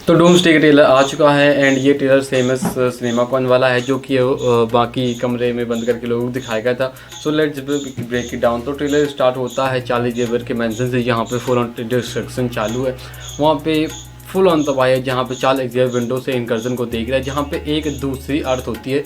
तो डूम्सडे का ट्रेलर आ चुका है एंड ये ट्रेलर फेमस सिनेमाकॉन वाला है जो कि बाकी कमरे में बंद करके लोगों को दिखाया गया था। So let's break it down. तो ट्रेलर स्टार्ट होता है चार्ली जेवर के मेंशन से, जहाँ पे फुल ऑन डिस्ट्रक्शन चालू है। वहाँ पे फुल ऑन तबाही है, जहाँ पे चार्ल्स एक्जेवियर विंडो से इनकर्जन को देख रहा है, जहाँ पे एक दूसरी अर्थ होती है।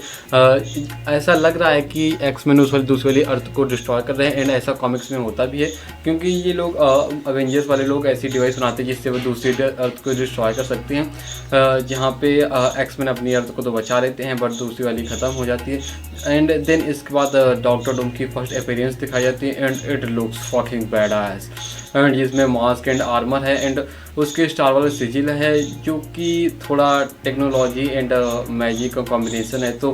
ऐसा लग रहा है कि एक्समैन उस वाली दूसरी वाली अर्थ को डिस्ट्रॉय कर रहे हैं एंड ऐसा कॉमिक्स में होता भी है, क्योंकि ये लोग अवेंजर्स वाले लोग ऐसी डिवाइस बनाते हैं जिससे वो दूसरी अर्थ को डिस्ट्रॉय कर सकते हैं। जहाँ पे एक्समैन अपनी अर्थ को तो बचा लेते हैं बट दूसरी वाली ख़त्म हो जाती है। एंड देन इसके बाद डॉक्टर डूम की फर्स्ट अपीयरेंस दिखाई जाती है and it looks fucking badass. And जिसमें मास्क एंड आर्मर है एंड उसके स्टार वाला सिजिल है जो कि थोड़ा टेक्नोलॉजी एंड मैजिक का कॉम्बिनेशन है, तो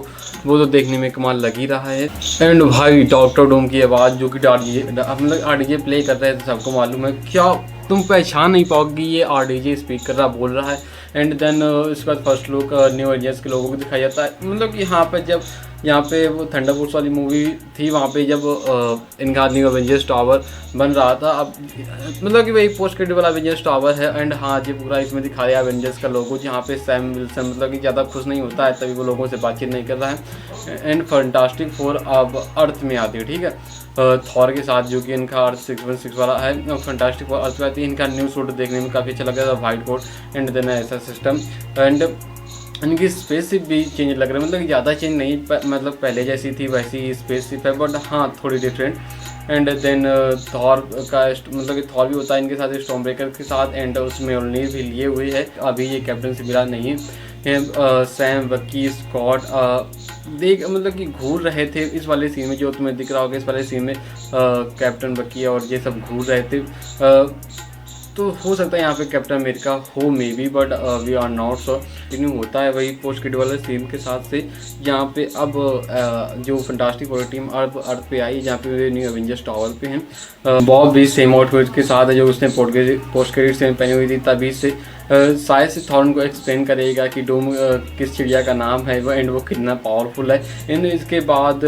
वो तो देखने में कमाल लग ही रहा है। एंड भाई डॉक्टर डूम की आवाज़ जो कि हम लोग आरडीजे प्ले कर रहे हैं तो सबको मालूम है, क्या तुम पहचान नहीं पाओगी ये आरडीजे स्पीक कर रहा बोल रहा है। एंड देन उसके बाद फर्स्ट लुक न्यू एवेंजर्स के लोगों को दिखाया जाता है। मतलब यहाँ पे जब वो थंडरबोल्ट्स वाली मूवी थी, वहाँ पे जब इनका न्यू एवेंजर्स टावर बन रहा था, अब मतलब कि वही पोस्ट क्रेडिट वाला एवेंजर्स टावर है। एंड हाँ जी पूरा इसमें दिखा रहा है एवेंजर्स का लोगो, जहाँ पे सैम विल्सन मतलब कि ज़्यादा खुश नहीं होता है, तभी वो लोगों से बातचीत नहीं कर रहा है। एंड फैंटास्टिक फोर अब अर्थ में आती है, ठीक है, थॉर के साथ जो कि इनका अर्थ 616 वाला है। फैंटास्टिक फोर अर्थ में आती है। इनका न्यू सूट देखने में काफ़ी अच्छा लग रहा था, वाइट कोट एंड देन ऐसा सिस्टम। एंड इनकी स्पेसशिप भी चेंज लग रहा है, मतलब ज़्यादा चेंज नहीं, मतलब पहले जैसी थी वैसी ही स्पेसशिप है बट हाँ थोड़ी डिफरेंट। एंड देन थॉर का मतलब कि थॉर भी होता है इनके साथ स्टॉर्म ब्रेकर के साथ एंड उसमें ओनली भी लिए हुए है। अभी ये कैप्टन से मिला नहीं है। सैम बकी स्कॉट देख मतलब कि घूर रहे थे इस वाले सीन में, जो तुम्हें दिख रहा होगा इस वाले सीन में कैप्टन बकी और ये सब घूर रहे थे। तो हो सकता है यहाँ पे कैप्टन अमेरिका हो maybe but we are not sure. लेकिन होता है वही पोस्ट क्रेडिट वाले सीन के साथ से, यहाँ पे अब जो फैंटास्टिक फोर टीम अर्थ पे आई, जहाँ पे न्यू एवेंजर्स टावर पे हैं। बॉब भी सेम आउटफिट के साथ है जो उसने पोस्ट क्रेडिट सीन पहनी हुई थी, तभी से शायद से थॉर्न को एक्सप्लेन करेगा कि डूम किस चिड़िया का नाम है वो एंड वो कितना पावरफुल है। इन इसके बाद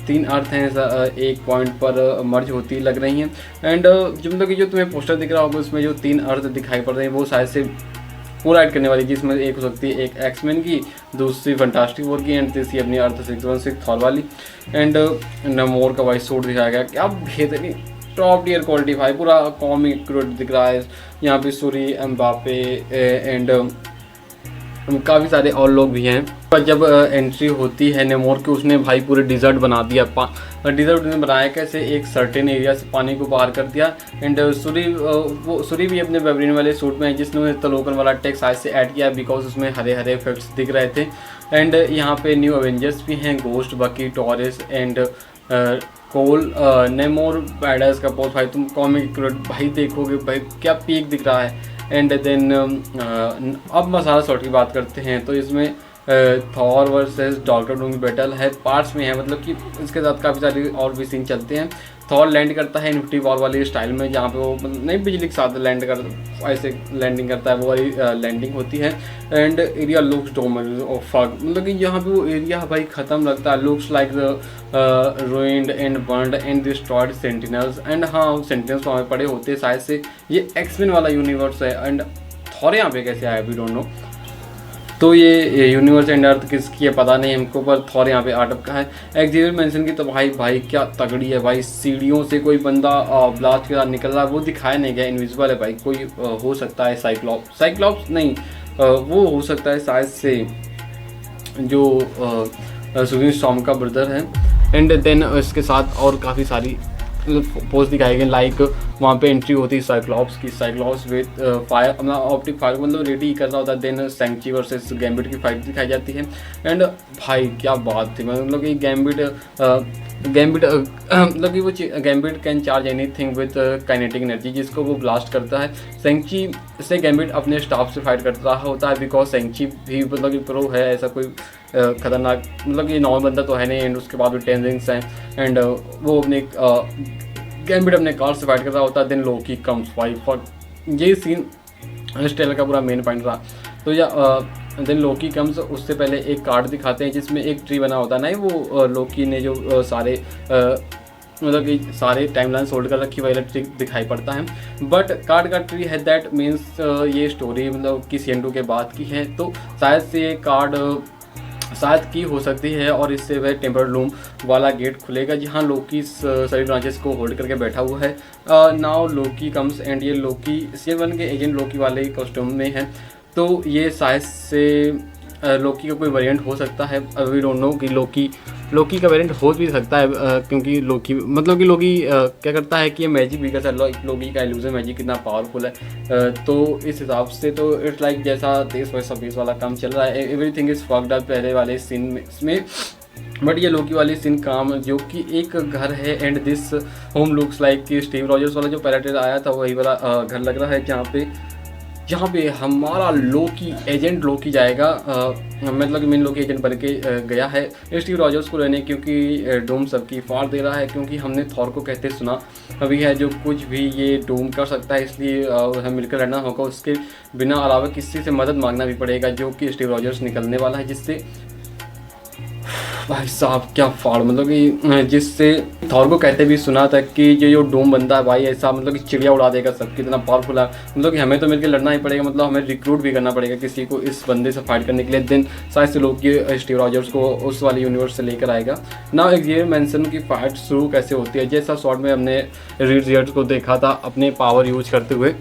3 अर्थ हैं एक पॉइंट पर मर्ज होती लग रही हैं। एंड जो मतलब कि जो तुम्हें पोस्टर दिख रहा होगा उसमें जो 3 अर्थ दिखाई पड़ रही हैं वो शायद से पूरा ऐड करने वाली, जिसमें एक हो सकती है एक एक्समैन की, दूसरी फैंटास्टिक फोर की एंड तीसरी अपनी अर्थ 616 थॉर वाली। एंड नमोर का वाइस सूट दिखाया गया, क्या बेहतरीन टॉप टियर क्वालिटी भाई, पूरा कॉमिक दिख रहा है। यहाँ पे सूरी एम्बापे एंड काफ़ी सारे और लोग भी हैं। पर जब एंट्री होती है नेमोर की, उसने भाई पूरे डिज़र्ट बना दिया। डिज़र्ट ने बनाया कैसे, एक सर्टेन एरिया से पानी को बाहर कर दिया। एंड सूरी भी अपने बेबरीन वाले सूट में है जिसने तलोकन वाला टेक्स्ट आज से ऐड किया बिकॉज उसमें हरे हरे इफेक्ट्स दिख रहे थे। एंड यहाँ पे न्यू एवेंजर्स भी हैं, Ghost, Bucky, Torres and Cole. Namor बैडर्स का पोस्ट भाई तुम कॉमिक भाई देखोगे भाई क्या पीक दिख रहा है। एंड देन अब मसाला शॉट की बात करते हैं तो इसमें थॉर वर्सेस डॉक्टर डूम की बैटल है, पार्ट्स में है, मतलब कि इसके साथ काफ़ी सारे और भी सीन चलते हैं। थॉर लैंड करता है इन्फिनिटी वॉर वाली स्टाइल में, जहाँ पे वो नहीं बिजली के साथ लैंड कर ऐसे लैंडिंग करता है, वो वाली लैंडिंग होती है। And area looks Domar of fuck, मतलब कि यहाँ पे वो एरिया भाई ख़त्म लगता है, looks like ruined and burned and destroyed sentinels. And हाँ सेंटिनल्स वहाँ पे पड़े होते हैं, शायद से ये एक्समैन वाला यूनिवर्स है। एंड थॉर यहाँ पे कैसे आया वी डोंट नो, तो ये यूनिवर्स एंड अर्थ किसकी है पता नहीं हमको, पर थॉर यहाँ पे आटप का है। एक्जेवियर मेंशन की तो भाई क्या तगड़ी है भाई, सीढ़ियों से कोई बंदा ब्लास्ट के साथ निकल रहा है, वो दिखाया नहीं गया, इनविजिबल है भाई। कोई हो सकता है साइक्लॉप्स नहीं, वो हो सकता है शायद से जो सुनील स्टॉर्म का ब्रदर है। एंड देन इसके साथ और काफ़ी सारी पोस्ट दिखाई गई, लाइक वहाँ पे एंट्री होती है साइक्लॉप्स की, साइक्लॉप्स विद फायर अपना ऑप्टिक फायर मतलब रेडी कर रहा होता है। देन सैंक्ची वर्सेस गैम्बिट की फाइट दिखाई जाती है। एंड भाई क्या बात थी, मतलब कि गैम्बिट मतलब कि वो gambit can charge anything with kinetic energy, जिसको वो ब्लास्ट करता है। सैंक्ची से गैम्बिट अपने स्टाफ से फाइट कर रहा होता है बिकॉज सैंक्ची भी मतलब कि प्रो है, ऐसा कोई खतरनाक मतलब कि नॉर्मल बंदा तो है नहीं। एंड उसके बाद भी 10 रिंग्स हैं एंड वो अपने गैम्बिट अपने कार से फाइट कर रहा होता है। देन लोकी कम्स भाई फक, ये सीन इस ट्रेलर का पूरा मेन पॉइंट रहा। तो या देन लोकी कम्स, उससे पहले एक कार्ड दिखाते हैं जिसमें एक ट्री बना होता है ना, वो लोकी ने जो सारे मतलब कि सारे टाइमलाइन होल्ड कर रखी वाला ट्री दिखाई पड़ता है। बट कार्ड का ट्री है दैट मीन्स ये स्टोरी मतलब कि सीजन 2 के बाद की है, तो शायद से ये कार्ड शायद की हो सकती है और इससे वह टेम्पर लूम वाला गेट खुलेगा जहाँ लोकी सभी ब्रांचेस को होल्ड करके बैठा हुआ है। नाउ लोकी कम्स एंड ये लोकी सीजन 1 के एजेंट लोकी वाले कॉस्ट्यूम में है, तो ये शायद से लोकी का कोई वेरिएंट हो सकता है। वी डोंट नो कि लोकी का वेरिएंट हो भी सकता है, क्योंकि लोकी मतलब कि लोकी क्या करता है कि ये मैजिक भी करता है। लोकी का इल्यूजन मैजिक कितना पावरफुल है, तो इस हिसाब से तो इट्स लाइक जैसा 23/26 वाला काम चल रहा है, एवरीथिंग इज़ फक्ड अप पहले वाले सीन में। बट ये लोकी वाली सीन काम जो कि एक घर है and this home looks like कि स्टीव रॉजर्स वाला जो पहला ट्रेलर आया था वही वाला घर लग रहा है, जहाँ पे हमारा लोकी एजेंट लोकी जाएगा, मतलब कि मेन लोकी एजेंट बन के गया है स्टीव रॉजर्स को लेने, क्योंकि डूम सबकी फाड़ दे रहा है। क्योंकि हमने थॉर को कहते सुना अभी है जो कुछ भी ये डूम कर सकता है, इसलिए हमें मिलकर रहना होगा। उसके बिना अलावा किसी से मदद मांगना भी पड़ेगा, जो कि स्टीव रॉजर्स निकलने वाला है, जिससे भाई साहब क्या फाड़ मतलब कि जिससे थॉर को कहते भी सुना था कि ये जो डूम बनता है भाई ऐसा मतलब कि चिड़िया उड़ा देगा सबकी, इतना पावरफुल है। मतलब कि हमें तो मिलकर लड़ना ही पड़ेगा, मतलब हमें रिक्रूट भी करना पड़ेगा किसी को इस बंदे से फाइट करने के लिए। दिन शायद से लोग स्टीव रॉजर्स को उस वाली यूनिवर्स से लेकर आएगा। ना एक्जेवियर मेंशन की फाइट शुरू कैसे होती है, जैसा शॉर्ट में हमने रीड जेट्स को देखा था अपने पावर यूज करते हुए।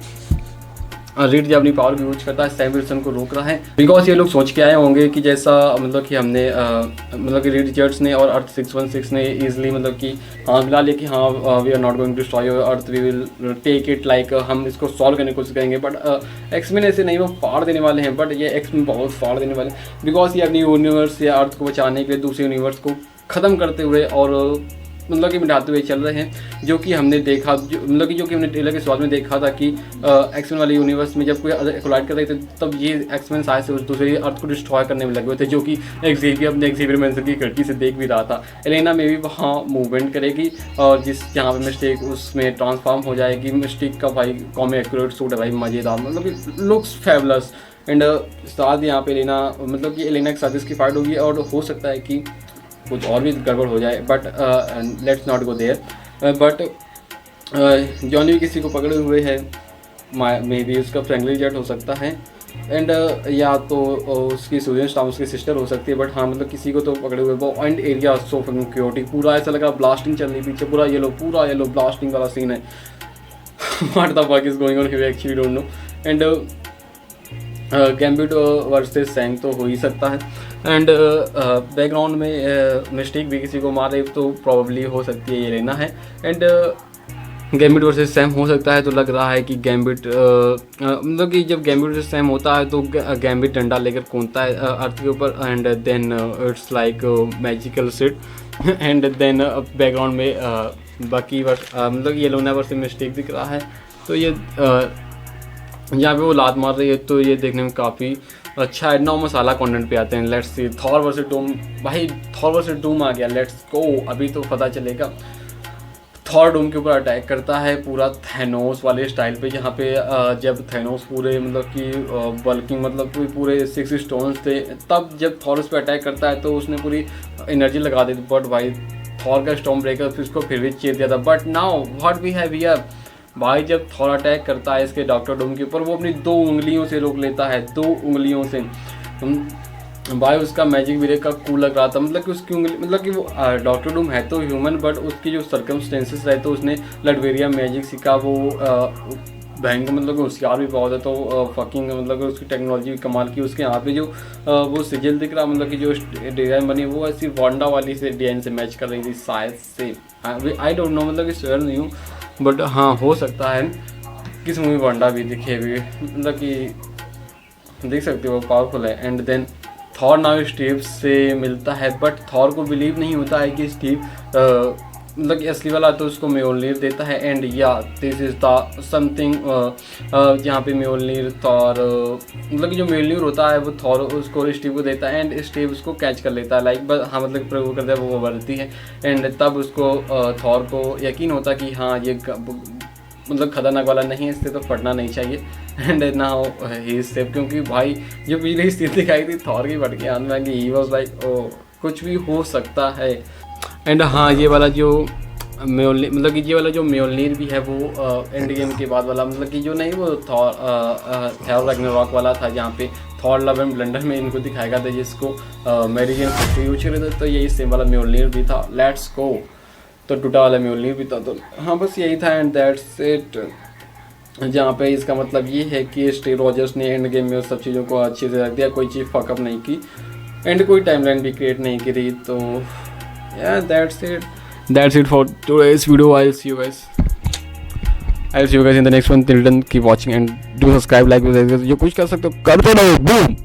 रीड जब अपनी पावर यूज करता है सैम विल्सन को रोक रहा है, बिकॉज ये लोग सोच के आए होंगे कि जैसा मतलब कि हमने मतलब कि रीड जेट्स ने और अर्थ 616 ने ईजिली मतलब कि हाँ मिला लिया कि हाँ we are not going to destroy earth, we will take it like हम इसको सॉल्व करने की कोशिश करेंगे। बट एक्समैन ऐसे नहीं, वो फाड़ देने वाले हैं। बट ये एक्समैन बहुत फाड़ देने वाले हैं, बिकॉज ये अपनी यूनिवर्स या अर्थ को बचाने के लिए दूसरे यूनिवर्स को ख़त्म करते हुए और मतलब कि मिटाते हुए चल रहे हैं, जो कि हमने देखा मतलब कि जो कि हमने ट्रेलर के स्वाद में देखा था कि एक्समैन वाले यूनिवर्स में जब कोई कोलाइड कर रहे थे तब ये एक्समैन शायद से उस दूसरे अर्थ को डिस्ट्रॉय करने में लगे हुए थे, जो कि एक्सेवियर मेंशन की खिड़की से देख भी रहा था। एलेना में भी वहाँ मूवमेंट करेगी और जहाँ पे मिस्टेक उसमें ट्रांसफॉर्म हो जाएगी। मिस्टेक का भाई कॉमिक एक्यूरेट सूट है भाई, मज़ेदार, मतलब कि लुक्स फेबुलस। एंड साथ यहाँ पे एलेना मतलब कि एलेना के साथ इसकी फाइट होगी और हो सकता है कि कुछ और भी गड़बड़ हो जाए, but let's not go there. But Johnny भी किसी को पकड़े हुए है, मे बी उसका फ्रेंकलिन जेट हो सकता है एंड या तो उसकी सूजन स्टॉर्म उसकी सिस्टर हो सकती है। बट हाँ मतलब किसी को तो पकड़े हुए। वो and area so fucking chaotic, पूरा ऐसा लगा ब्लास्टिंग चल रही पीछे, पूरा येलो ब्लास्टिंग वाला सीन है। What the fuck is going on here, actually don't know. And gambit versus सैंग तो हो ही सकता है। एंड बैकग्राउंड में मिस्टेक भी किसी को मारे तो प्रॉब्ली हो सकती है ये लेना है। एंड गैम्बिट वर्सेस सैम हो सकता है, तो लग रहा है कि गैम्बिट मतलब कि जब गैम्बिट वर्सेस सैम होता है तो गैम्बिट डंडा लेकर कूदता है अर्थ के ऊपर and then it's like magical seat and then background में बाकी मतलब ये लोना वर्सेस मिस्टेक दिख रहा है। तो ये यहाँ पे वो लात मार रही है, तो ये देखने में काफ़ी अच्छा है। 9 मसाला कंटेंट पे आते हैं। Let's see Thor versus Doom, भाई थॉर वर्सेस डूम आ गया, लेट्स गो। अभी तो पता चलेगा। थॉर डूम के ऊपर अटैक करता है पूरा थैनोस वाले स्टाइल पे, जहाँ पे जब थैनोस पूरे मतलब कि बल्किंग मतलब पूरे 6 स्टोन्स थे, तब जब थॉर उस पर अटैक करता है तो उसने पूरी एनर्जी लगा दी थी। बट भाई थॉर का स्टॉर्म ब्रेकर उसको फिर भी चीर दिया था। But now what we have here, भाई जब थॉर अटैक करता है इसके डॉक्टर डूम के ऊपर, वो अपनी 2 उंगलियों से रोक लेता है, 2 उंगलियों से। भाई उसका मैजिक ब्रेक का कूल लग रहा था, मतलब कि उसकी उंगली मतलब कि वो डॉक्टर डूम है तो ह्यूमन, बट उसकी जो सर्कमस्टेंसेस रहे तो उसने लडवेरिया मैजिक सीखा। वो भयंकर मतलब कि होशियार भी बहुत है, तो फकिंग मतलब कि उसकी टेक्नोलॉजी भी कमाल की। उसके यहाँ पे जो वो सिजिल दिख रहा मतलब कि जो डिज़ाइन बनी वो ऐसी वांडा वाली से डिज़ाइन से मैच कर रही थी शायद से। आई डोंट नो, मतलब कि श्योर नहीं हूँ, बट हाँ हो सकता है किस मूवी वांडा भी दिखे हुए, मतलब कि देख सकते हो पावरफुल है। And then Thor now Steve से मिलता है, बट थॉर को बिलीव नहीं होता है कि स्टीव मतलब कि असली वाला, तो उसको म्योलनीर देता है। एंड या दिस इज़ द समथिंग जहाँ पे म्योलनीर थॉर मतलब कि जो म्योलनीर होता है वो थॉर उसको स्टीव को देता है एंड स्टीव उसको कैच कर लेता है, लाइक बस हाँ मतलब प्रयोग करता है वो बढ़ती है। एंड तब उसको थॉर को यकीन होता कि हाँ ये मतलब खतरनाक वाला नहीं है, इससे तो फटना नहीं चाहिए। And now he is safe, क्योंकि भाई जो पिछली स्थिति दिखाई थी थॉर की फट के आने में, ही वाज लाइक ओ कुछ भी हो सकता है। एंड हाँ ये वाला जो म्योलनीर, मतलब कि ये वाला जो म्योलनीर भी है वो एंड गेम के बाद वाला, मतलब कि जो नहीं वो थॉर रैग्नारॉक वाला था, जहाँ पे थॉर लव एंड ब्लंडर में इनको दिखाया गया था, जिसको मेरी जेन यूज कर रहे थे। तो यही सेम वाला म्योलनीर भी था। Let's go. तो टूटा वाला म्योलनीर भी था। तो हाँ बस यही था एंड दैट्स इट। जहाँ पे इसका मतलब ये है कि स्टीव रॉजर्स ने एंड गेम में उस सब चीज़ों को अच्छे से रख दिया, कोई चीज़ फकअप नहीं की एंड कोई टाइमलाइन भी क्रिएट नहीं करी। तो या that's it for today's video. I'll see you guys in the next one. Till then keep watching and do subscribe, like, जो कुछ कर सकते हो कर दो। बूम।